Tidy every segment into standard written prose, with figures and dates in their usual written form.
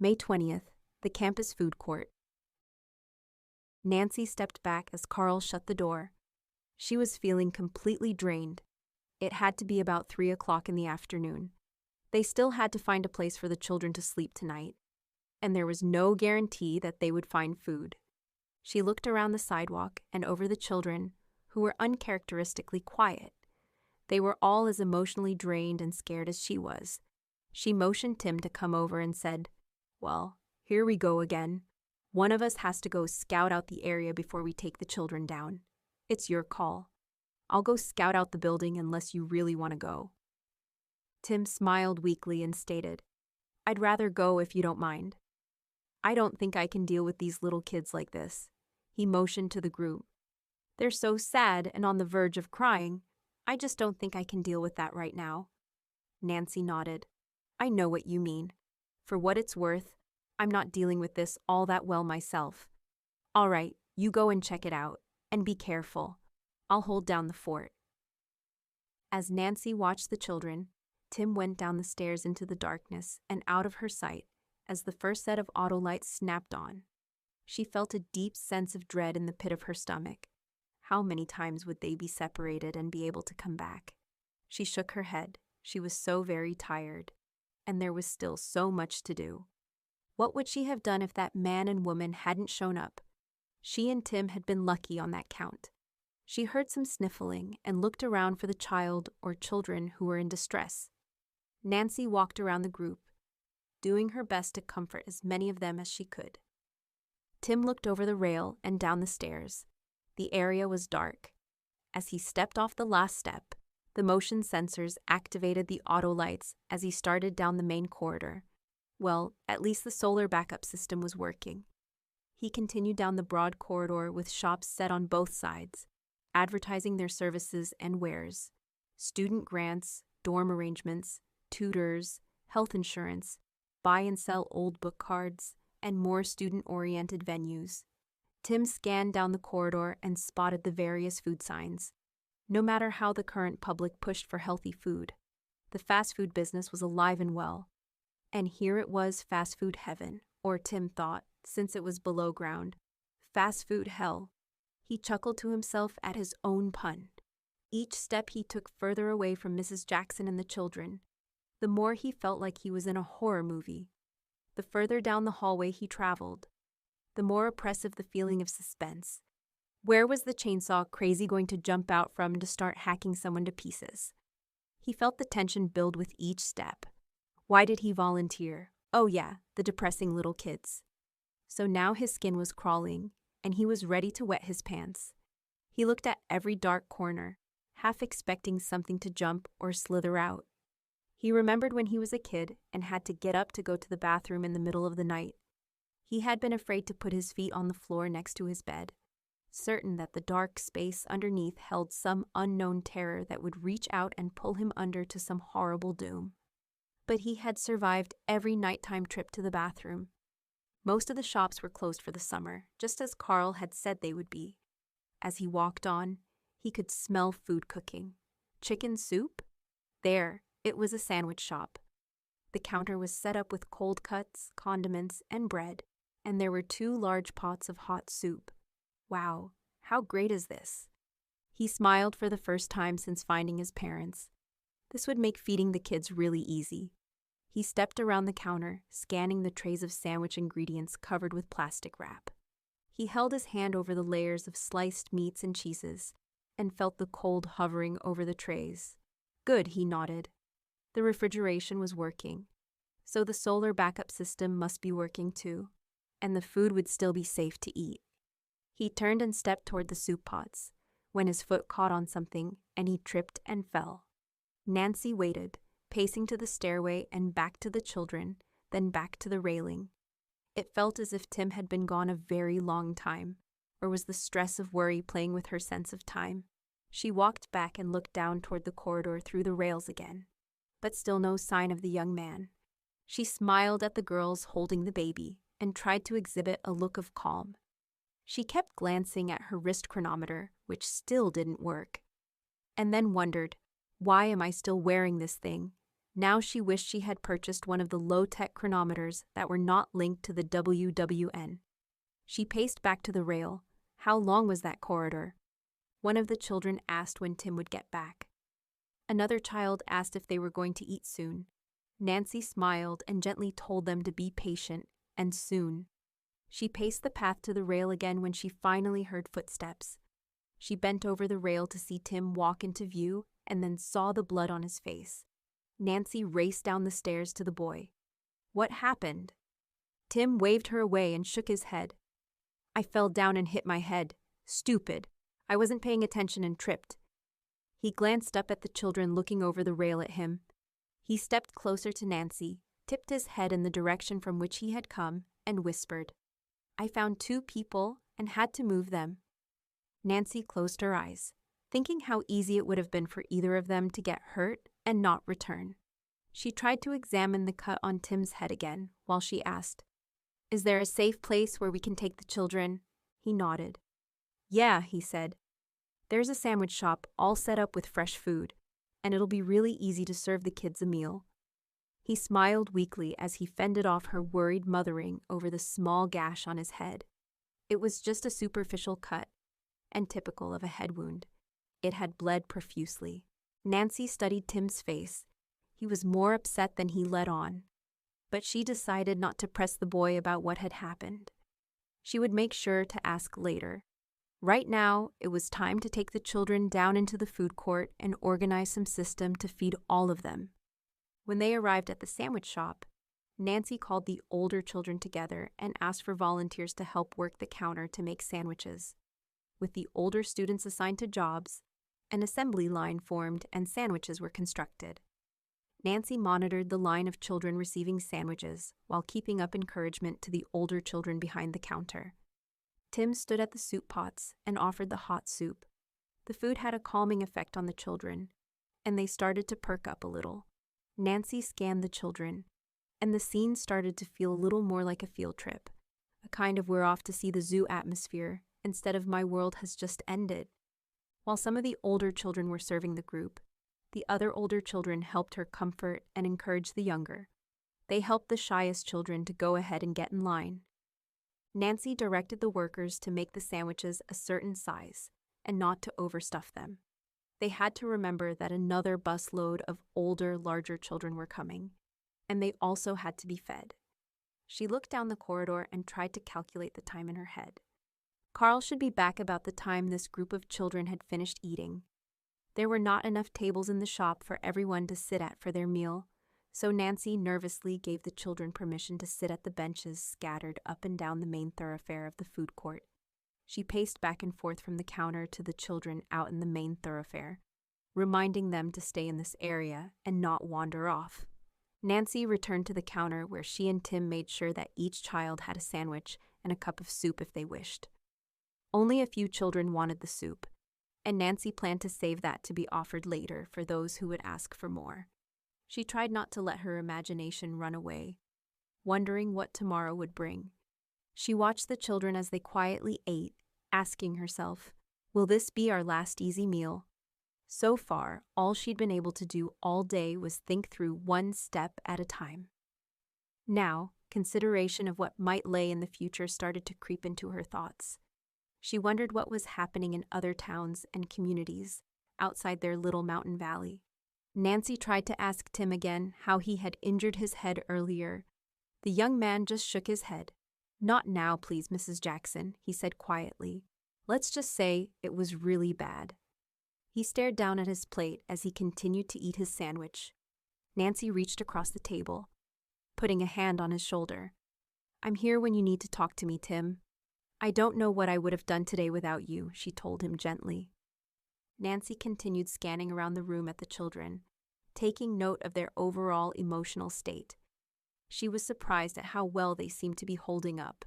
May 20th, the campus food court. Nancy stepped back as Carl shut the door. She was feeling completely drained. It had to be about 3 o'clock in the afternoon. They still had to find a place for the children to sleep tonight, and there was no guarantee that they would find food. She looked around the sidewalk and over the children, who were uncharacteristically quiet. They were all as emotionally drained and scared as she was. She motioned Tim to come over and said, "Well, here we go again. One of us has to go scout out the area before we take the children down. It's your call. I'll go scout out the building unless you really want to go." Tim smiled weakly and stated, "I'd rather go if you don't mind. I don't think I can deal with these little kids like this." He motioned to the group. "They're so sad and on the verge of crying. I just don't think I can deal with that right now." Nancy nodded. "I know what you mean. For what it's worth, I'm not dealing with this all that well myself. All right, you go and check it out, and be careful. I'll hold down the fort." As Nancy watched the children, Tim went down the stairs into the darkness and out of her sight as the first set of auto lights snapped on. She felt a deep sense of dread in the pit of her stomach. How many times would they be separated and be able to come back? She shook her head. She was so very tired, and there was still so much to do. What would she have done if that man and woman hadn't shown up? She and Tim had been lucky on that count. She heard some sniffling and looked around for the child or children who were in distress. Nancy walked around the group, doing her best to comfort as many of them as she could. Tim looked over the rail and down the stairs. The area was dark. As he stepped off the last step, the motion sensors activated the auto lights as he started down the main corridor. Well, at least the solar backup system was working. He continued down the broad corridor with shops set on both sides, advertising their services and wares: student grants, dorm arrangements, tutors, health insurance, buy and sell old book cards, and more student-oriented venues. Tim scanned down the corridor and spotted the various food signs. No matter how the current public pushed for healthy food, the fast food business was alive and well. And here it was, fast food heaven, or Tim thought, since it was below ground. Fast food hell. He chuckled to himself at his own pun. Each step he took further away from Mrs. Jackson and the children, the more he felt like he was in a horror movie. The further down the hallway he traveled, the more oppressive the feeling of suspense. Where was the chainsaw Crazy going to jump out from to start hacking someone to pieces? He felt the tension build with each step. Why did he volunteer? Oh yeah, the depressing little kids. So now his skin was crawling, and he was ready to wet his pants. He looked at every dark corner, half expecting something to jump or slither out. He remembered when he was a kid and had to get up to go to the bathroom in the middle of the night. He had been afraid to put his feet on the floor next to his bed, certain that the dark space underneath held some unknown terror that would reach out and pull him under to some horrible doom. But he had survived every nighttime trip to the bathroom. Most of the shops were closed for the summer, just as Carl had said they would be. As he walked on, he could smell food cooking. Chicken soup? There, it was a sandwich shop. The counter was set up with cold cuts, condiments, and bread, and there were 2 large pots of hot soup. Wow, how great is this? He smiled for the first time since finding his parents. This would make feeding the kids really easy. He stepped around the counter, scanning the trays of sandwich ingredients covered with plastic wrap. He held his hand over the layers of sliced meats and cheeses and felt the cold hovering over the trays. Good, he nodded. The refrigeration was working, so the solar backup system must be working too, and the food would still be safe to eat. He turned and stepped toward the soup pots, when his foot caught on something and he tripped and fell. Nancy waited, pacing to the stairway and back to the children, then back to the railing. It felt as if Tim had been gone a very long time, or was the stress of worry playing with her sense of time? She walked back and looked down toward the corridor through the rails again, but still no sign of the young man. She smiled at the girls holding the baby and tried to exhibit a look of calm. She kept glancing at her wrist chronometer, which still didn't work, and then wondered, why am I still wearing this thing? Now she wished she had purchased one of the low-tech chronometers that were not linked to the WWN. She paced back to the rail. How long was that corridor? One of the children asked when Tim would get back. Another child asked if they were going to eat soon. Nancy smiled and gently told them to be patient, and soon. She paced the path to the rail again when she finally heard footsteps. She bent over the rail to see Tim walk into view and then saw the blood on his face. Nancy raced down the stairs to the boy. What happened? Tim waved her away and shook his head. I fell down and hit my head. Stupid. I wasn't paying attention and tripped. He glanced up at the children looking over the rail at him. He stepped closer to Nancy, tipped his head in the direction from which he had come, and whispered, I found 2 people and had to move them. Nancy closed her eyes, thinking how easy it would have been for either of them to get hurt and not return. She tried to examine the cut on Tim's head again while she asked, Is there a safe place where we can take the children? He nodded. Yeah, he said. There's a sandwich shop all set up with fresh food, and it'll be really easy to serve the kids a meal. He smiled weakly as he fended off her worried mothering over the small gash on his head. It was just a superficial cut, and typical of a head wound. It had bled profusely. Nancy studied Tim's face. He was more upset than he let on, but she decided not to press the boy about what had happened. She would make sure to ask later. Right now, it was time to take the children down into the food court and organize some system to feed all of them. When they arrived at the sandwich shop, Nancy called the older children together and asked for volunteers to help work the counter to make sandwiches. With the older students assigned to jobs, an assembly line formed and sandwiches were constructed. Nancy monitored the line of children receiving sandwiches while keeping up encouragement to the older children behind the counter. Tim stood at the soup pots and offered the hot soup. The food had a calming effect on the children, and they started to perk up a little. Nancy scanned the children, and the scene started to feel a little more like a field trip, a kind of we're off to see the zoo atmosphere instead of my world has just ended. While some of the older children were serving the group, the other older children helped her comfort and encourage the younger. They helped the shyest children to go ahead and get in line. Nancy directed the workers to make the sandwiches a certain size and not to overstuff them. They had to remember that another busload of older, larger children were coming, and they also had to be fed. She looked down the corridor and tried to calculate the time in her head. Carl should be back about the time this group of children had finished eating. There were not enough tables in the shop for everyone to sit at for their meal, so Nancy nervously gave the children permission to sit at the benches scattered up and down the main thoroughfare of the food court. She paced back and forth from the counter to the children out in the main thoroughfare, reminding them to stay in this area and not wander off. Nancy returned to the counter where she and Tim made sure that each child had a sandwich and a cup of soup if they wished. Only a few children wanted the soup, and Nancy planned to save that to be offered later for those who would ask for more. She tried not to let her imagination run away, wondering what tomorrow would bring. She watched the children as they quietly ate, asking herself, will this be our last easy meal? So far, all she'd been able to do all day was think through one step at a time. Now, consideration of what might lay in the future started to creep into her thoughts. She wondered what was happening in other towns and communities outside their little mountain valley. Nancy tried to ask Tim again how he had injured his head earlier. The young man just shook his head. Not now, please, Mrs. Jackson, he said quietly. Let's just say it was really bad. He stared down at his plate as he continued to eat his sandwich. Nancy reached across the table, putting a hand on his shoulder. I'm here when you need to talk to me, Tim. I don't know what I would have done today without you, she told him gently. Nancy continued scanning around the room at the children, taking note of their overall emotional state. She was surprised at how well they seemed to be holding up,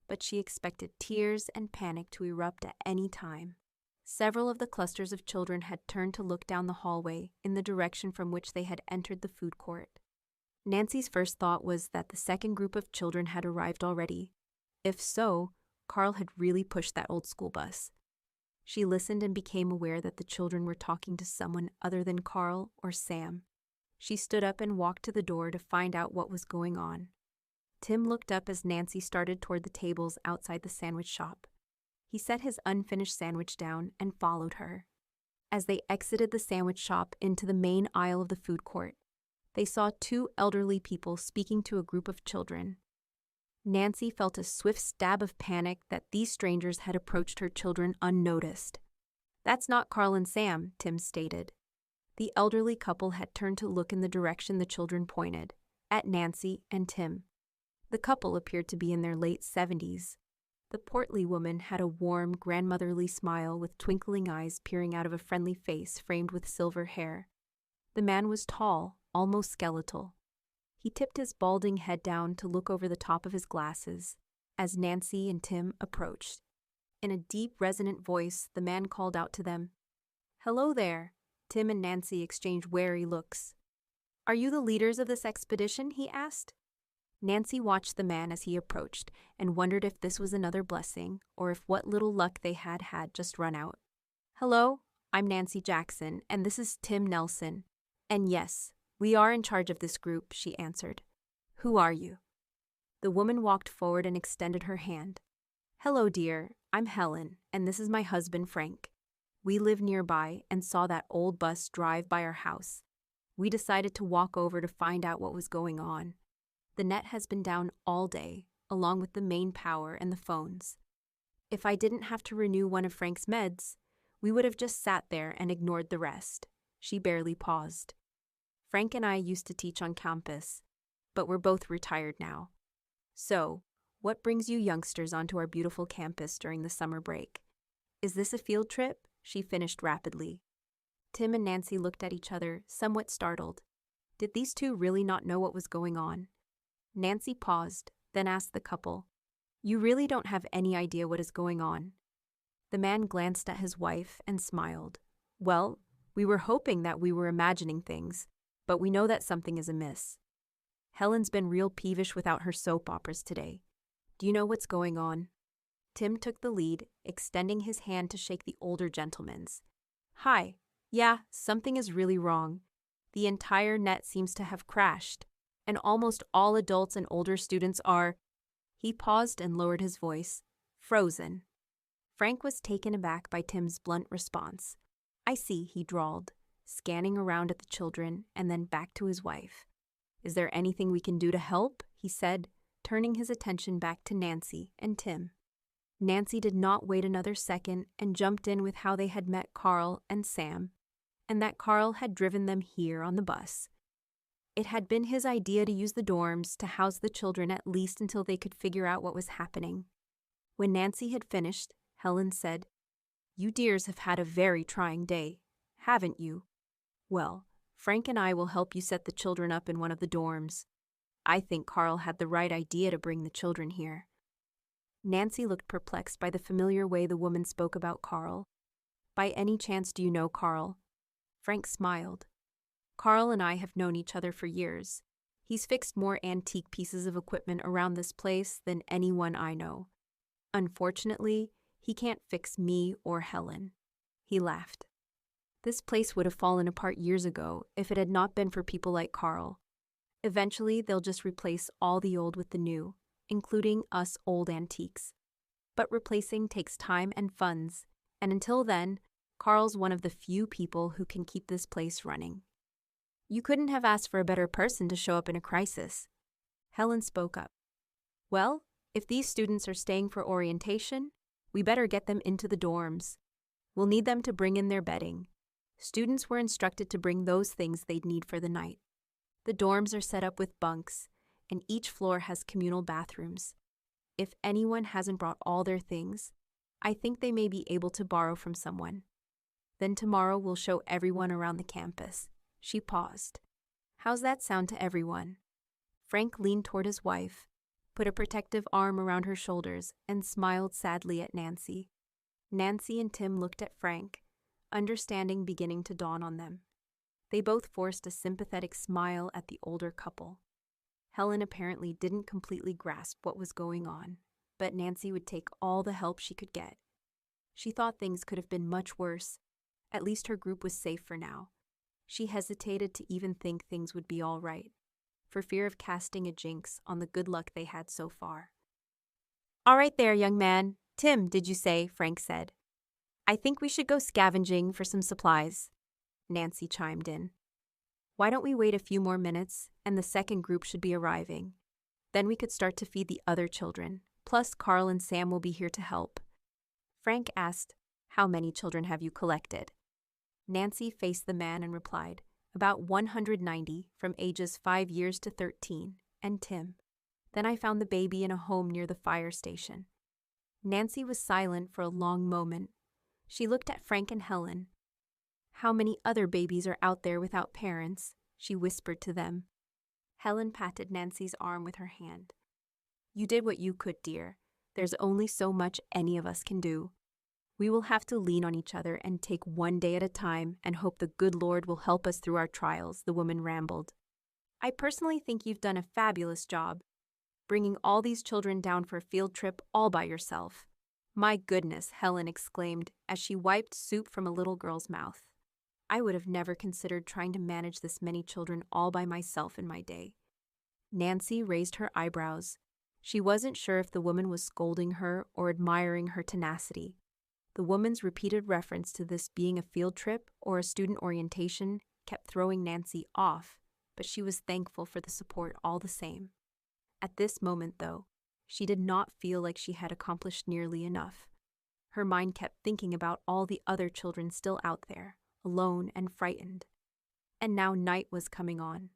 but she expected tears and panic to erupt at any time. Several of the clusters of children had turned to look down the hallway in the direction from which they had entered the food court. Nancy's first thought was that the second group of children had arrived already. If so, Carl had really pushed that old school bus. She listened and became aware that the children were talking to someone other than Carl or Sam. She stood up and walked to the door to find out what was going on. Tim looked up as Nancy started toward the tables outside the sandwich shop. He set his unfinished sandwich down and followed her. As they exited the sandwich shop into the main aisle of the food court, they saw two elderly people speaking to a group of children. Nancy felt a swift stab of panic that these strangers had approached her children unnoticed. "That's not Carl and Sam," Tim stated. The elderly couple had turned to look in the direction the children pointed, at Nancy and Tim. The couple appeared to be in their late 70s. The portly woman had a warm, grandmotherly smile with twinkling eyes peering out of a friendly face framed with silver hair. The man was tall, almost skeletal. He tipped his balding head down to look over the top of his glasses as Nancy and Tim approached. In a deep, resonant voice, the man called out to them, "Hello there." Tim and Nancy exchanged wary looks. "Are you the leaders of this expedition?" he asked. Nancy watched the man as he approached and wondered if this was another blessing or if what little luck they had just run out. "Hello, I'm Nancy Jackson, and this is Tim Nelson. And yes, we are in charge of this group," she answered. "Who are you?" The woman walked forward and extended her hand. "Hello, dear. I'm Helen, and this is my husband, Frank. We live nearby and saw that old bus drive by our house. We decided to walk over to find out what was going on. The net has been down all day, along with the main power and the phones. If I didn't have to renew one of Frank's meds, we would have just sat there and ignored the rest." She barely paused. "Frank and I used to teach on campus, but we're both retired now. So, what brings you youngsters onto our beautiful campus during the summer break? Is this a field trip?" she finished rapidly. Tim and Nancy looked at each other, somewhat startled. Did these two really not know what was going on? Nancy paused, then asked the couple, "You really don't have any idea what is going on?" The man glanced at his wife and smiled. "Well, we were hoping that we were imagining things, but we know that something is amiss. Helen's been real peevish without her soap operas today. Do you know what's going on?" Tim took the lead, extending his hand to shake the older gentleman's. "Hi. Yeah, something is really wrong. The entire net seems to have crashed, and almost all adults and older students are—" He paused and lowered his voice. "Frozen." Frank was taken aback by Tim's blunt response. "I see," he drawled, scanning around at the children and then back to his wife. "Is there anything we can do to help?" he said, turning his attention back to Nancy and Tim. Nancy did not wait another second and jumped in with how they had met Carl and Sam, and that Carl had driven them here on the bus. It had been his idea to use the dorms to house the children at least until they could figure out what was happening. When Nancy had finished, Helen said, "You dears have had a very trying day, haven't you? Well, Frank and I will help you set the children up in one of the dorms. I think Carl had the right idea to bring the children here." Nancy looked perplexed by the familiar way the woman spoke about Carl. "By any chance do you know Carl?" Frank smiled. "Carl and I have known each other for years. He's fixed more antique pieces of equipment around this place than anyone I know. Unfortunately, he can't fix me or Helen." He laughed. "This place would have fallen apart years ago if it had not been for people like Carl. Eventually, they'll just replace all the old with the new, including us old antiques. But replacing takes time and funds, and until then, Carl's one of the few people who can keep this place running." "You couldn't have asked for a better person to show up in a crisis." Helen spoke up. "Well, if these students are staying for orientation, we better get them into the dorms. We'll need them to bring in their bedding. Students were instructed to bring those things they'd need for the night. The dorms are set up with bunks, and each floor has communal bathrooms. If anyone hasn't brought all their things, I think they may be able to borrow from someone. Then tomorrow we'll show everyone around the campus." She paused. "How's that sound to everyone?" Frank leaned toward his wife, put a protective arm around her shoulders, and smiled sadly at Nancy. Nancy and Tim looked at Frank, understanding beginning to dawn on them. They both forced a sympathetic smile at the older couple. Helen apparently didn't completely grasp what was going on, but Nancy would take all the help she could get. She thought things could have been much worse. At least her group was safe for now. She hesitated to even think things would be all right, for fear of casting a jinx on the good luck they had so far. "All right there, young man. Tim, did you say?" Frank said. "I think we should go scavenging for some supplies," Nancy chimed in. "Why don't we wait a few more minutes, and the second group should be arriving. Then we could start to feed the other children, plus Carl and Sam will be here to help." Frank asked, "How many children have you collected?" Nancy faced the man and replied, "About 190 from ages 5 years to 13, and Tim. Then I found the baby in a home near the fire station." Nancy was silent for a long moment. She looked at Frank and Helen. "How many other babies are out there without parents?" she whispered to them. Helen patted Nancy's arm with her hand. "You did what you could, dear. There's only so much any of us can do. We will have to lean on each other and take one day at a time and hope the good Lord will help us through our trials," the woman rambled. "I personally think you've done a fabulous job, bringing all these children down for a field trip all by yourself." "My goodness," Helen exclaimed as she wiped soup from a little girl's mouth. "I would have never considered trying to manage this many children all by myself in my day." Nancy raised her eyebrows. She wasn't sure if the woman was scolding her or admiring her tenacity. The woman's repeated reference to this being a field trip or a student orientation kept throwing Nancy off, but she was thankful for the support all the same. At this moment, though, she did not feel like she had accomplished nearly enough. Her mind kept thinking about all the other children still out there, alone and frightened. And now night was coming on.